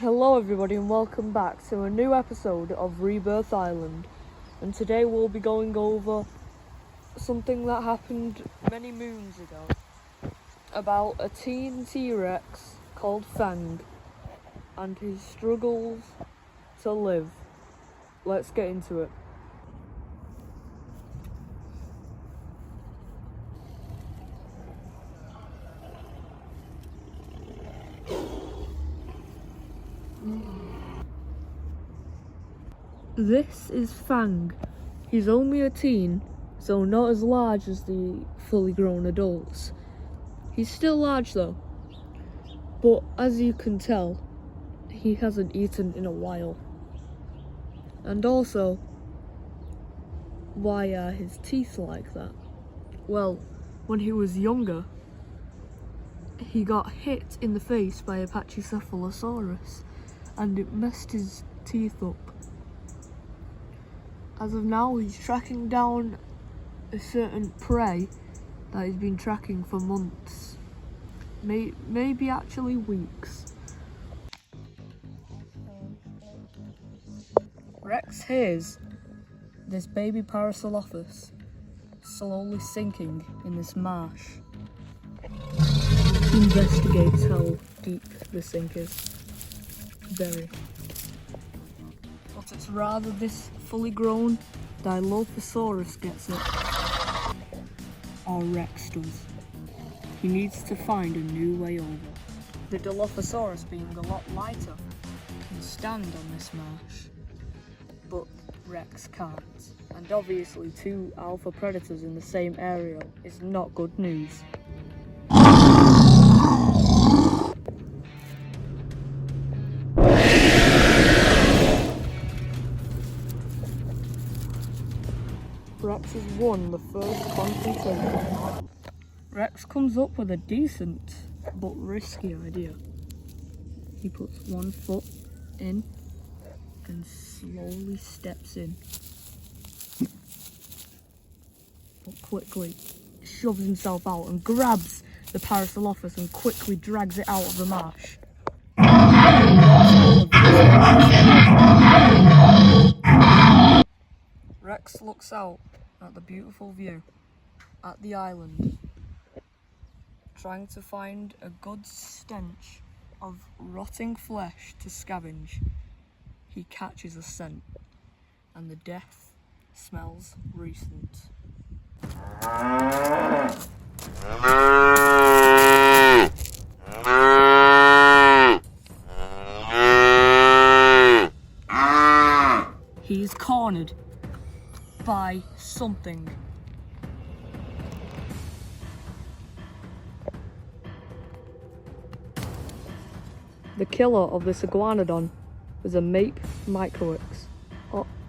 Hello everybody and welcome back to a new episode of Rebirth Island, and today we'll be going over something that happened many moons ago about a teen T-Rex called Fang and his struggles to live. Let's get into it. This is Fang. He's only a teen, so not as large as the fully grown adults. He's still large though, but as you can tell, he hasn't eaten in a while. And also, why are his teeth like that? Well, when he was younger, he got hit in the face by a Pachycephalosaurus and it messed his teeth up. As of now, he's tracking down a certain prey that he's been tracking for months, maybe actually weeks. Rex hears this baby Parasaurolophus slowly sinking in this marsh. He investigates how deep the sink is. Very. But it's rather this fully grown Dilophosaurus gets it. Or Rex does. He needs to find a new way over. The Dilophosaurus, being a lot lighter, can stand on this marsh. But Rex can't. And obviously 2 alpha predators in the same area is not good news. Rex has won the first confrontation. Rex comes up with a decent but risky idea. He puts 1 foot in and slowly steps in. But quickly shoves himself out and grabs the Parasaurolophus and quickly drags it out of the marsh. Rex looks out at the beautiful view at the island, trying to find a good stench of rotting flesh to scavenge. He catches a scent, and the death smells recent. He's cornered by something. The killer of this iguanodon was a Mape Microix,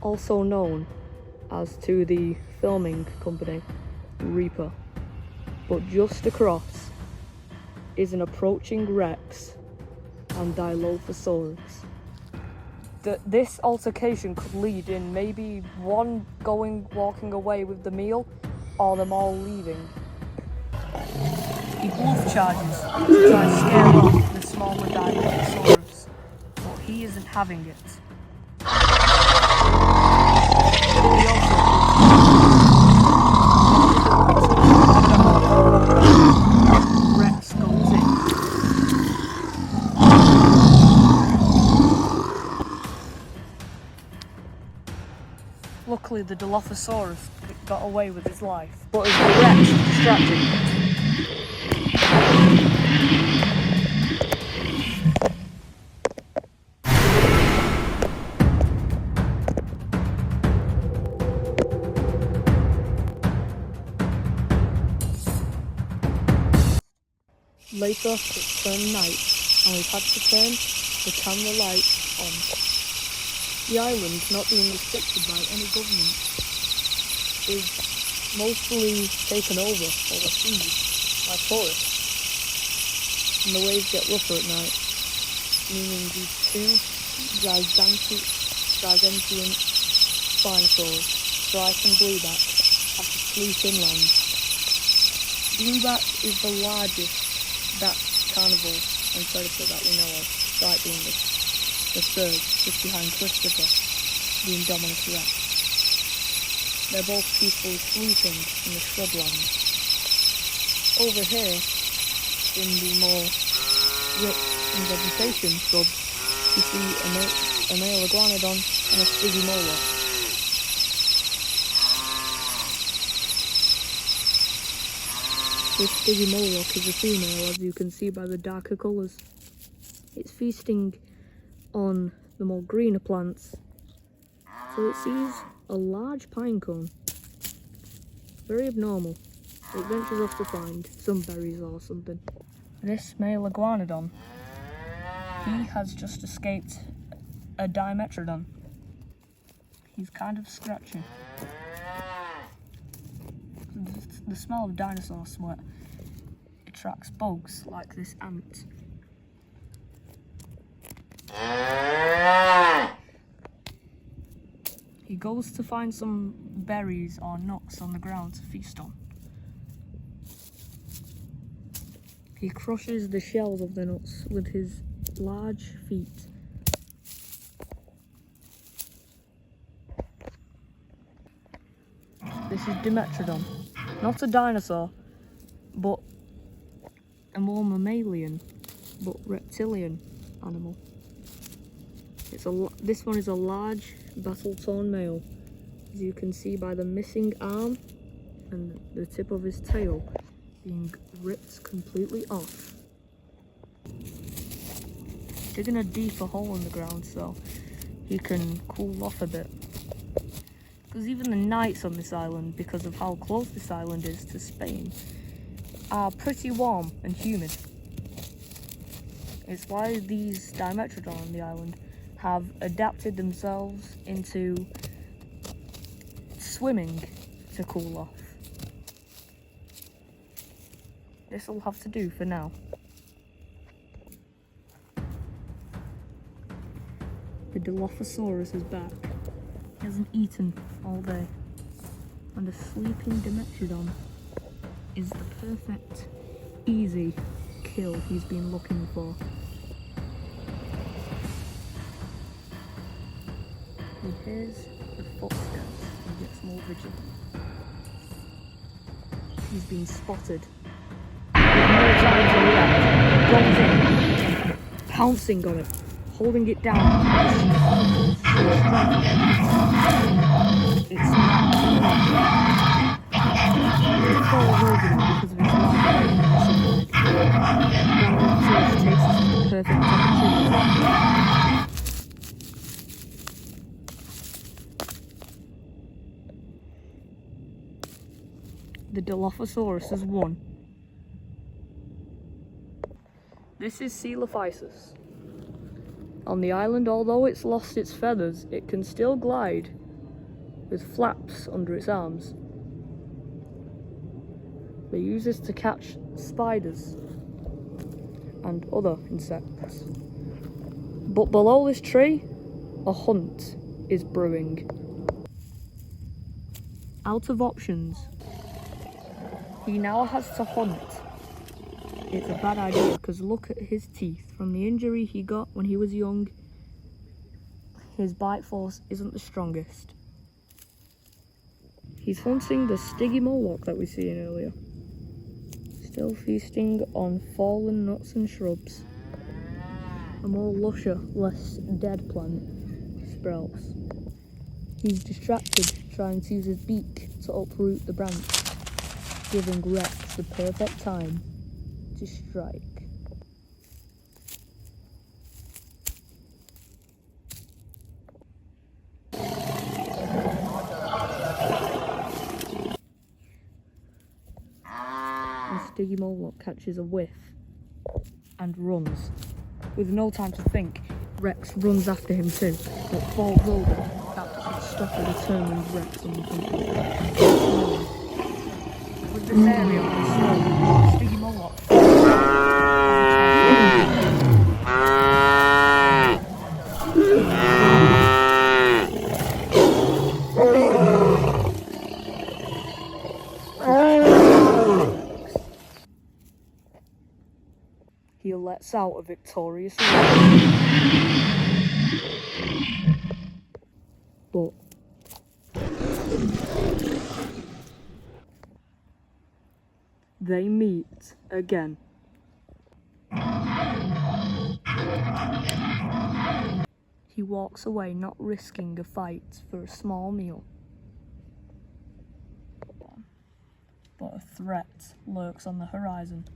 also known as to the filming company Reaper. But just across is an approaching Rex and Dilophosaurus. This altercation could lead in maybe one walking away with the meal, or them all leaving. He bluff charges to try to scare off the smaller Dilophosaurus, but he isn't having it. Rex goes in. Luckily, the Dilophosaurus got away with his life, but as the Rex is distracted, later it's turned night, and we've had to turn the camera light on. The island, not being restricted by any government, is mostly taken over or seized by tourists, and the waves get rougher at night, meaning these 2 gigantic Spinosaurs, Strike and Blueback, have to fleet inland. Blueback is the largest carnivore and predator that we know of, despite being the the third, just behind Christopher, the indominant Rex. They're both peacefully sleeping in the shrublands. Over here, in the more rich in vegetation shrubs, you see a male iguanodon and a stygimoloch. This stygimoloch is a female, as you can see by the darker colours. It's feasting on the more greener plants, so it sees a large pine cone. Very abnormal. It ventures off to find some berries or something. This male iguanodon, he has just escaped a dimetrodon. He's kind of scratchy. The smell of dinosaur sweat attracts bugs like this ant. He goes to find some berries or nuts on the ground to feast on. He crushes the shells of the nuts with his large feet. This is Dimetrodon. Not a dinosaur, but a more mammalian, but reptilian animal. This one is a large, battle-torn male, as you can see by the missing arm and the tip of his tail being ripped completely off. Digging a deeper hole in the ground so he can cool off a bit. Because even the nights on this island, because of how close this island is to Spain, are pretty warm and humid. It's why these Dimetrodon on the island have adapted themselves into swimming to cool off. This will have to do for now. The Dilophosaurus is back. He hasn't eaten all day. And a sleeping Dimetrodon is the perfect, easy kill he's been looking for. He hears the footsteps and gets more vigilant. He's been spotted. With no time to react, goes in, pouncing on it, holding it down. It's not it falls over him because of his large weight and massive leg. Dilophosaurus takes this as the perfect opportunity. The Dilophosaurus has won. This is Coelophysis. On the island, although it's lost its feathers, it can still glide with flaps under its arms. They use this to catch spiders and other insects. But below this tree, a hunt is brewing. Out of options, he now has to hunt. It's a bad idea because look at his teeth. From the injury he got when he was young, his bite force isn't the strongest. He's hunting the stygimoloch that we seen earlier. Still feasting on fallen nuts and shrubs. A more lusher, less dead plant sprouts. He's distracted, trying to use his beak to uproot the branch, giving Rex the perfect time to strike. The stygimoloch catches a whiff and runs. With no time to think, Rex runs after him too, but falls over. That doesn't stop a determined Rex on the country. With this area of the snow, stygimoloch he lets out a victorious roar. they meet again. He walks away, not risking a fight for a small meal. But a threat lurks on the horizon.